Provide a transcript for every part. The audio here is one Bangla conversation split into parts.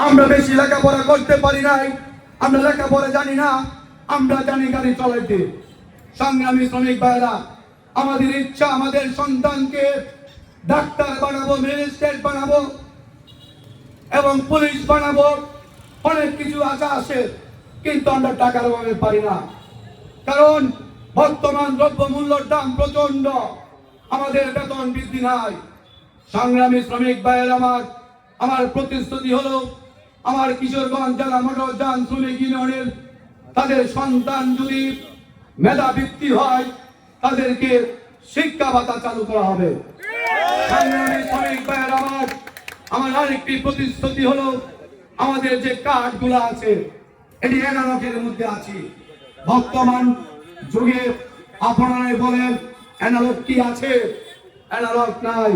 আমরা বেশি লেখাপড়া করতে পারি নাই, আমরা লেখাপড়া জানি না, আমরা জানি গাড়ি চালাইতে। সংগ্রামী শ্রমিক ভাইরা, আমাদের ইচ্ছা আমাদের সন্তানকে ডাক্তার বানাবো, ম্যাজিস্ট্রেট বানাবো এবং পুলিশ বানাবো, অনেক কিছু আশা আছে, কিন্তু আমরা টাকার অভাবে পারি না। কারণ বর্তমান দ্রব্যমূল্যের দাম প্রচন্ড, আমাদের বেতন বৃদ্ধি নাই। সংগ্রামী শ্রমিক ভাইয়ের আমার প্রতিশ্রুতি হলো, আমার কিশোরগঞ্জ জেলা মোটর যান শ্রমিক ইউনিয়নের তাদের সন্তান যদি মেধাবৃত্তি হয়, তাদেরকে শিক্ষা ভাতা চালু করা হবে। সংগ্রামী শ্রমিক ভাইয়ের আমার আরেকটি প্রতিশ্রুতি হলো, আমাদের যে কার্ডগুলো আছে এটি এনারকের মধ্যে আছে। বর্তমান যুগে আপনারাই বলেন এনারক কি আছে? এনারক নাই।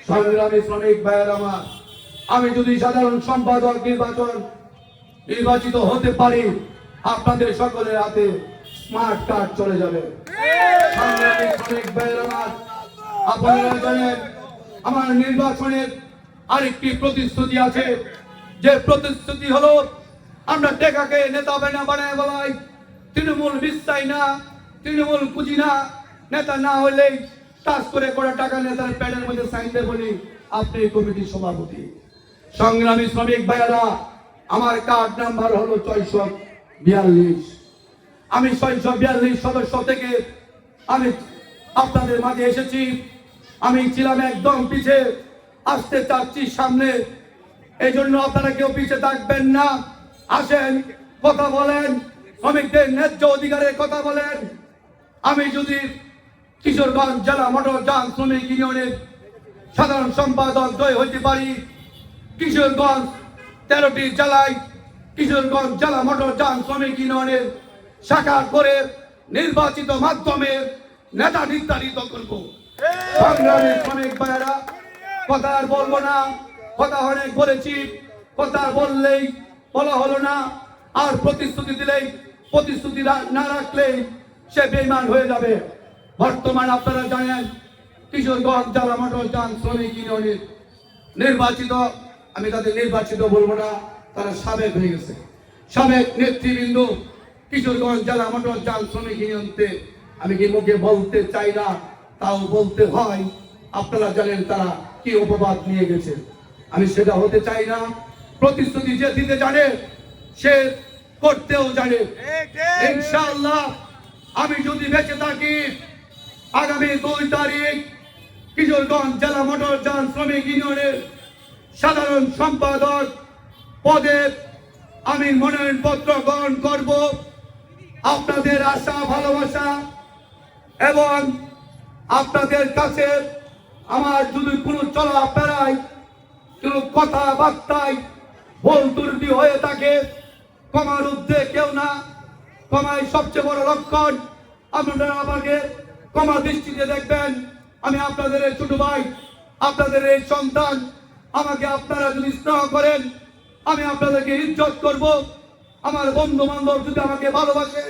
সংগ্রামী শ্রমিক ভাইয়ের আমি যদি সাধারণ সম্পাদক নির্বাচিত হতে পারি, আপনাদের সকলের হাতে স্মার্ট কার্ড চলে যাবে। সংগ্রামী শ্রমিক ভাইয়ের আপনারা জানেন আমার নির্বাচনের আরেকটি প্রতিশ্রুতি আছে, যে প্রতিশ্রুতি হলো আমরা টেকাকে নেতা বানায় বলাই, তৃণমূল বিশ্বাই না, তৃণমূল পুঁজি না, নেতা না হলেই কাজ করে করে টাকা নেতার প্যাডের মধ্যে সাইন দেব বলি আপনি কমিটির সভাপতি। সংগ্রামী শ্রমিক ভাইয়েরা, আমার কার্ড নাম্বার হলো 642। আমি 642 সদস্য থেকে আমি আপনাদের মাঝে এসেছি। আমি ছিলাম একদম পিছে, আসতে চাচ্ছি সামনে। এই জন্য আপনারা কেউ পিছে থাকবেন না, আসেন, কথা বলেন, শ্রমিকদের ন্যায্য অধিকারের কথা বলেন। আমি যদি কিশোরগঞ্জ জেলা মোটর যান শ্রমিক ইউনিয়নের সাধারণ সম্পাদক জয় হইতে পারি, কিশোরগঞ্জ 13টি জেলায় কিশোরগঞ্জ জেলা মোটর যান শ্রমিক ইউনিয়নের শাখা করে নির্বাচিত মাধ্যমে নেতা নির্ধারিত করব। সংগ্রামী শ্রমিক ভাইয়েরা, কথা আর বলবো না, কথা অনেক বলেছি, কথা বললেই বলা হলো না, আর প্রতিশ্রুতি দিলেই প্রতিশ্রুতি না রাখলেই সে বেঈমান হয়ে যাবে। বর্তমান আপনারা জানেন কিশোরগঞ্জ জেলা মোটর যান শ্রমিক ইউনিয়নের নির্বাচিত, আমি তাদের নির্বাচিত বলবো না, তারা সাবেক হয়ে গেছে, সাবেক নেতৃবৃন্দ কিশোরগঞ্জ জেলা মোটর যান শ্রমিক ইউনিয়নতে আমি কি মুখে বলতে চাই না, তাও বলতে হয়। আপনারা জানেন তারা কি অপবাদ নিয়ে গেছে, আমি সেটা হতে চাই না। প্রতিশ্রুতি যে দিতে জানে সে করতেও জানে। ইনশাআল্লাহ আমি যদি বেঁচে থাকি, আগামী 2 তারিখ কিশোরগঞ্জ জেলা মোটর যান শ্রমিক ইউনিয়নের সাধারণ সম্পাদক পদে আমি মনোনয়ন পত্র গ্রহণ করব। আপনাদের আশা ভালোবাসা এবং আপনাদের কাছে আমার যদি কোনো চলাফেরায় কোনো কথাবার্তায় ভুল ত্রুটি হয়ে থাকে, ক্ষমার ঊর্ধ্বে কেউ না, ক্ষমাই সবচেয়ে বড় লক্ষণ। আপনারা আমাকে ক্ষমা দৃষ্টিতে দেখবেন। আমি আপনাদের এই ছোট ভাই, আপনাদের এই সন্তান, আমাকে আপনারা যদি স্নেহ করেন, আমি আপনাদেরকে ইজ্জত করব। আমার বন্ধু বান্ধব যদি আমাকে ভালোবাসে,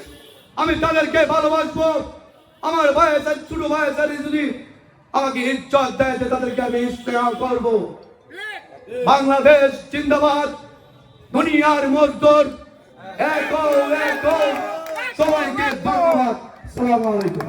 আমি তাদেরকে ভালোবাসবো। আমার ভাইয়ের ছোট ভাইয়ের যদি আমাকে ইজ্জত দেয়, তাদেরকে আমি স্নেহ করব। বাংলাদেশ জিন্দাবাদ, দুনিয়ার মজদুর এক সবাইকে ধন্যবাদ। আসসালামু আলাইকুম।